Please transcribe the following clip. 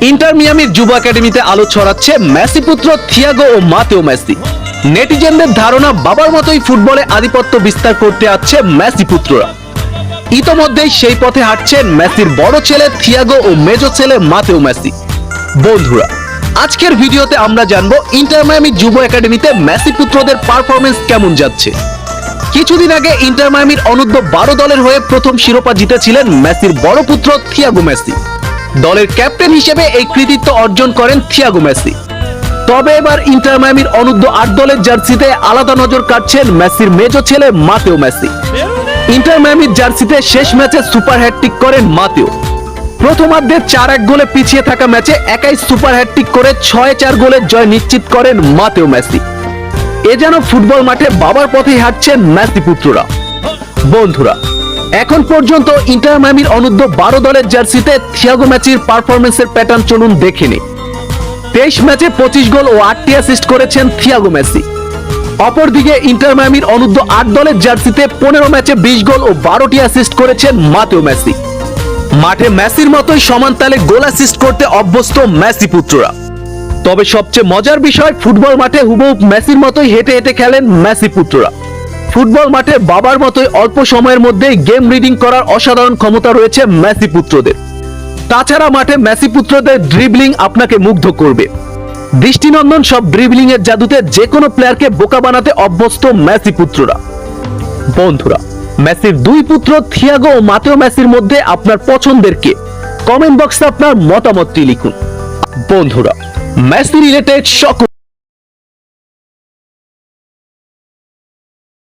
Inter মিয়ামির যুব একাডেমিতে আলো ছড়াচ্ছে মেসি পুত্র থিয়াগো ও মাতেও মেসি। নেটিজেনদের ধারণা বাবার মতোই ফুটবলে আধিপত্য বিস্তার করতে আসছে মেসি পুত্ররা। ইতোমধ্যেই সেই পথে হাঁটছেন মেসির বড় ছেলে থিয়াগো ও মেজো ছেলে মাতেও মেসি। বন্ধুরা, আজকের ভিডিওতে আমরা জানবো ইন্টার মিয়ামি যুব একাডেমিতে মেসি পুত্রদের পারফরমেন্স কেমন যাচ্ছে। কিছুদিন আগে ইন্টার মিয়ামির অনূর্ধ্ব 12 দলের হয়ে প্রথম শিরোপা জিতেছিলেন মেসির বড় পুত্র থিয়াগো মেসি। দলের ক্যাপ্টেন হিসেবে এই কৃতিত্ব অর্জন করেন থিয়াগো মেসি। তবে এবার ইন্টার মিয়ামির অনূর্ধ্ব 8 দলের জার্সিতে আলাদা নজর কাটছেন মেসির মেজো ছেলে মাতেও মেসি। ইন্টার মিয়ামির জার্সিতে শেষ ম্যাচে সুপার হ্যাটট্রিক করেন মাতেও। প্রথমার্ধে 4-1 গোলে পিছিয়ে থাকা ম্যাচে একাই সুপার হ্যাটট্রিক করে 6-4 গোলের জয় নিশ্চিত করেন মাতেও মেসি। এ যেন ফুটবল মাঠে বাবার পথেই হাঁটছেন মেসি পুত্ররা। বন্ধুরা, এখন পর্যন্ত ইন্টার মিয়ামির অনূর্ধ্ব 12 দলের জার্সিতে থিয়াগো মেসির পারফরম্যান্সের প্যাটার্ন চলুন দেখে নিই। 23 ম্যাচে 25 গোল ও 8টি অ্যাসিস্ট করেছেন থিয়াগো মেসি। অপরদিকে ইন্টার মিয়ামির অনূর্ধ্ব 8 দলের জার্সিতে 15 ম্যাচে 20 গোল ও 12টি অ্যাসিস্ট করেছেন মাতেও মেসি। মাঠে মেসির মতোই সমান তালে গোল অ্যাসিস্ট করতে অভ্যস্ত মেসি পুত্ররা। তবে সবচেয়ে মজার বিষয়, ফুটবল মাঠে হুবহু মেসির মতোই হেঁটে হেঁটে খেলেন মেসি পুত্ররা। ফুটবল মাঠে বাবার মতোই অল্প সময়ের মধ্যেই গেম রিডিং করার অসাধারণ ক্ষমতা রয়েছে মেসি পুত্রদের। তাছাড়া মাঠে মেসি পুত্রদের ড্রিবলিং আপনাকে মুগ্ধ করবে। দৃষ্টিনন্দন সব ড্রিবলিং এর জাদুতে যে কোনো প্লেয়ারকে বোকা বানাতে অভ্যস্ত মেসি পুত্ররা। বন্ধুরা, মেসির দুই পুত্র থিয়াগো ও মাতেও মেসির মধ্যে আপনার পছন্দের কে? কমেন্ট বক্সে আপনার মতামতটি লিখুন। বন্ধুরা, মেসি রিলেটেড সকল